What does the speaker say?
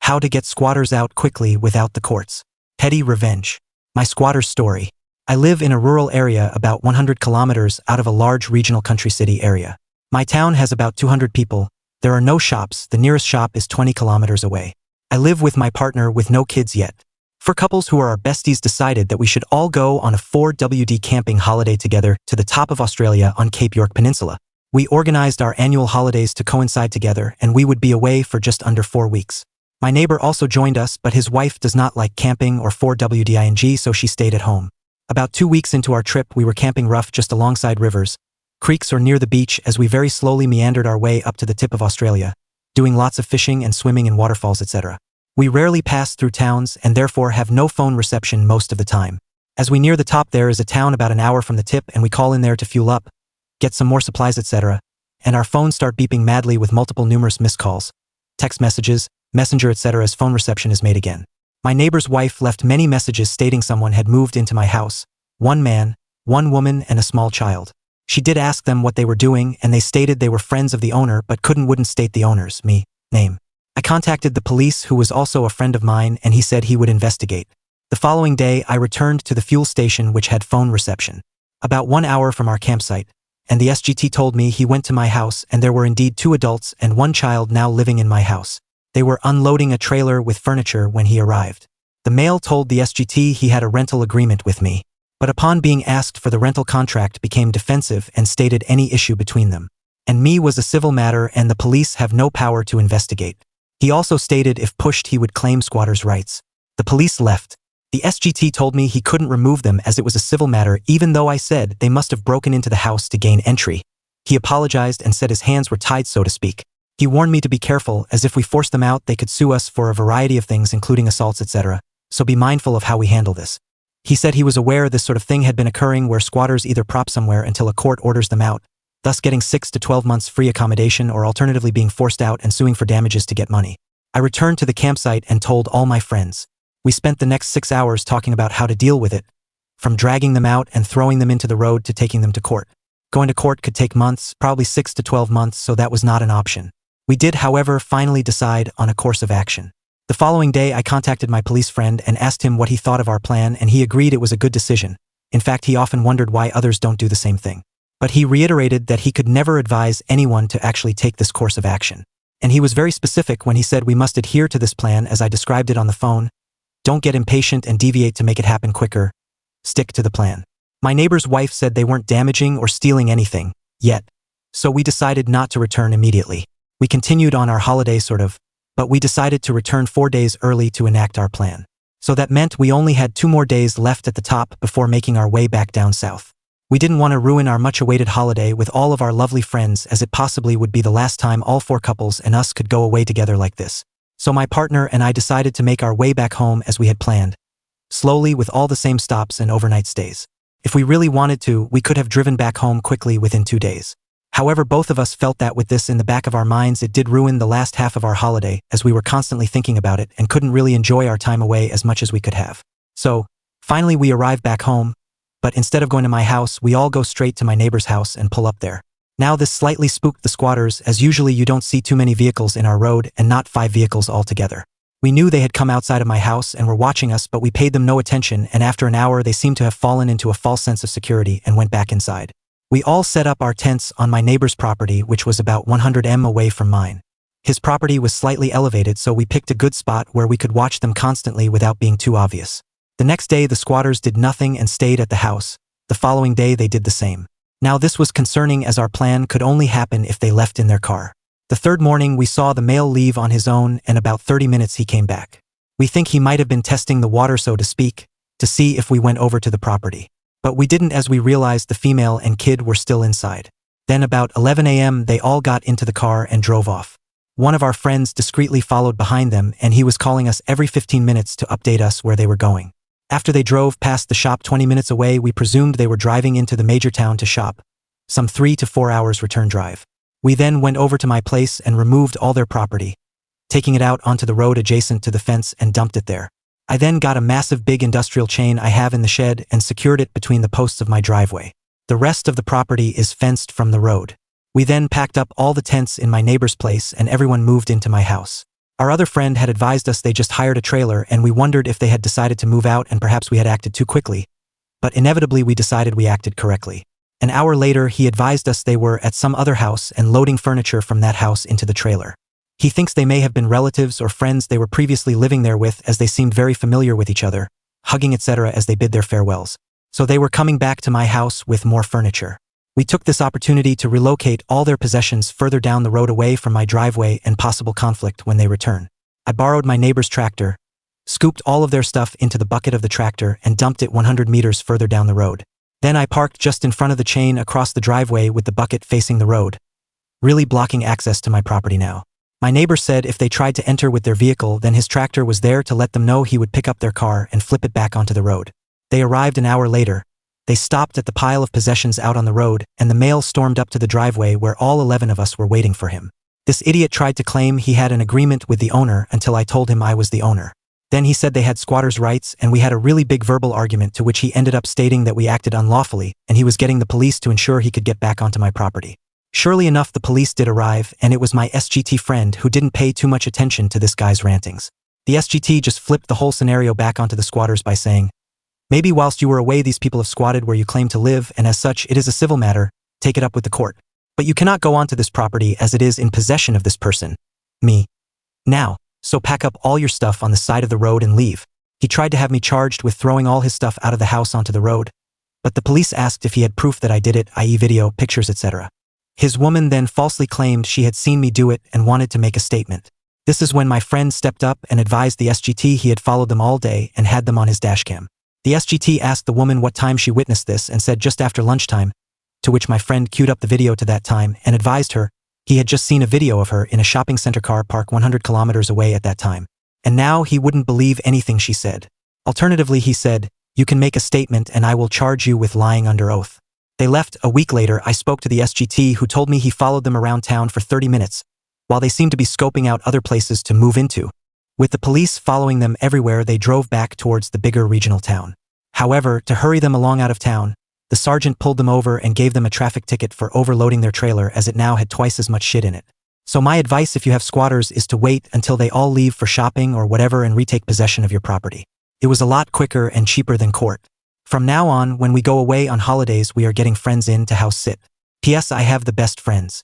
How to get squatters out quickly without the courts. Petty revenge. My squatter's story. I live in a rural area about 100 kilometers out of a large regional country city area. My town has about 200 people. There are no shops. The nearest shop is 20 kilometers away. I live with my partner with no kids yet. Four couples who are our besties decided that we should all go on a 4WD camping holiday together to the top of Australia on Cape York Peninsula. We organized our annual holidays to coincide together, and we would be away for just under 4 weeks. My neighbor also joined us, but his wife does not like camping or 4WDing, so she stayed at home. About 2 weeks into our trip, we were camping rough just alongside rivers, creeks or near the beach as we very slowly meandered our way up to the tip of Australia, doing lots of fishing and swimming in waterfalls, etc. We rarely pass through towns and therefore have no phone reception most of the time. As we near the top, there is a town about an hour from the tip, and we call in there to fuel up, get some more supplies, etc., and our phones start beeping madly with numerous missed calls, text messages, messenger, etc. as phone reception is made again. My neighbor's wife left many messages stating someone had moved into my house, 1 man, 1 woman, and a small child. She did ask them what they were doing, and they stated they were friends of the owner but wouldn't state the owner's name. I contacted the police, who was also a friend of mine, and he said he would investigate. The following day, I returned to the fuel station, which had phone reception, about 1 hour from our campsite, and the SGT told me he went to my house and there were indeed 2 adults and 1 child now living in my house. They were unloading a trailer with furniture when he arrived. The male told the SGT he had a rental agreement with me, but upon being asked for the rental contract became defensive and stated any issue between them and me was a civil matter and the police have no power to investigate. He also stated if pushed he would claim squatters' rights. The police left. The SGT told me he couldn't remove them as it was a civil matter, even though I said they must have broken into the house to gain entry. He apologized and said his hands were tied, so to speak. He warned me to be careful, as if we forced them out they could sue us for a variety of things including assaults, etc., so be mindful of how we handle this. He said he was aware this sort of thing had been occurring where squatters either prop somewhere until a court orders them out, thus getting 6 to 12 months free accommodation, or alternatively being forced out and suing for damages to get money. I returned to the campsite and told all my friends. We spent the next 6 hours talking about how to deal with it, from dragging them out and throwing them into the road to taking them to court. Going to court could take months, probably 6 to 12 months, so that was not an option. We did, however, finally decide on a course of action. The following day, I contacted my police friend and asked him what he thought of our plan, and he agreed it was a good decision. In fact, he often wondered why others don't do the same thing. But he reiterated that he could never advise anyone to actually take this course of action. And he was very specific when he said we must adhere to this plan as I described it on the phone. Don't get impatient and deviate to make it happen quicker. Stick to the plan. My neighbor's wife said they weren't damaging or stealing anything yet, so we decided not to return immediately. We continued on our holiday but we decided to return 4 days early to enact our plan. So that meant we only had 2 more days left at the top before making our way back down south. We didn't want to ruin our much-awaited holiday with all of our lovely friends, as it possibly would be the last time all 4 couples and us could go away together like this. So my partner and I decided to make our way back home as we had planned, slowly with all the same stops and overnight stays. If we really wanted to, we could have driven back home quickly within 2 days. However, both of us felt that with this in the back of our minds, it did ruin the last half of our holiday, as we were constantly thinking about it and couldn't really enjoy our time away as much as we could have. So, finally we arrived back home, but instead of going to my house, we all go straight to my neighbor's house and pull up there. Now this slightly spooked the squatters, as usually you don't see too many vehicles in our road and not 5 vehicles altogether. We knew they had come outside of my house and were watching us, but we paid them no attention, and after an hour they seemed to have fallen into a false sense of security and went back inside. We all set up our tents on my neighbor's property, which was about 100 m away from mine. His property was slightly elevated, so we picked a good spot where we could watch them constantly without being too obvious. The next day the squatters did nothing and stayed at the house. The following day they did the same. Now this was concerning, as our plan could only happen if they left in their car. The 3rd morning we saw the male leave on his own, and about 30 minutes he came back. We think he might have been testing the water, so to speak, to see if we went over to the property. But we didn't, as we realized the female and kid were still inside. Then about 11 a.m. they all got into the car and drove off. One of our friends discreetly followed behind them, and he was calling us every 15 minutes to update us where they were going. After they drove past the shop 20 minutes away, we presumed they were driving into the major town to shop. Some 3 to 4 hours return drive. We then went over to my place and removed all their property, taking it out onto the road adjacent to the fence and dumped it there. I then got a massive big industrial chain I have in the shed and secured it between the posts of my driveway. The rest of the property is fenced from the road. We then packed up all the tents in my neighbor's place and everyone moved into my house. Our other friend had advised us they just hired a trailer and we wondered if they had decided to move out and perhaps we had acted too quickly. But inevitably we decided we acted correctly. An hour later he advised us they were at some other house and loading furniture from that house into the trailer. He thinks they may have been relatives or friends they were previously living there with, as they seemed very familiar with each other, hugging etc. as they bid their farewells. So they were coming back to my house with more furniture. We took this opportunity to relocate all their possessions further down the road away from my driveway and possible conflict when they return. I borrowed my neighbor's tractor, scooped all of their stuff into the bucket of the tractor and dumped it 100 meters further down the road. Then I parked just in front of the chain across the driveway with the bucket facing the road, really blocking access to my property now. My neighbor said if they tried to enter with their vehicle, then his tractor was there to let them know he would pick up their car and flip it back onto the road. They arrived an hour later. They stopped at the pile of possessions out on the road, and the male stormed up to the driveway where all 11 of us were waiting for him. This idiot tried to claim he had an agreement with the owner until I told him I was the owner. Then he said they had squatters' rights, and we had a really big verbal argument to which he ended up stating that we acted unlawfully, and he was getting the police to ensure he could get back onto my property. Surely enough, the police did arrive, and it was my SGT friend who didn't pay too much attention to this guy's rantings. The SGT just flipped the whole scenario back onto the squatters by saying, "Maybe whilst you were away these people have squatted where you claim to live, and as such it is a civil matter, take it up with the court. But you cannot go onto this property as it is in possession of this person, me, now, so pack up all your stuff on the side of the road and leave." He tried to have me charged with throwing all his stuff out of the house onto the road, but the police asked if he had proof that I did it, i.e. video, pictures, etc. His woman then falsely claimed she had seen me do it and wanted to make a statement. This is when my friend stepped up and advised the SGT he had followed them all day and had them on his dashcam. The SGT asked the woman what time she witnessed this and said just after lunchtime, to which my friend queued up the video to that time and advised her he had just seen a video of her in a shopping center car park 100 kilometers away at that time. And now he wouldn't believe anything she said. Alternatively, he said, "You can make a statement and I will charge you with lying under oath." They left. A week later, I spoke to the SGT who told me he followed them around town for 30 minutes, while they seemed to be scoping out other places to move into. With the police following them everywhere, they drove back towards the bigger regional town. However, to hurry them along out of town, the sergeant pulled them over and gave them a traffic ticket for overloading their trailer as it now had twice as much shit in it. So my advice if you have squatters is to wait until they all leave for shopping or whatever and retake possession of your property. It was a lot quicker and cheaper than court. From now on, when we go away on holidays, we are getting friends in to house sit. P.S. I have the best friends.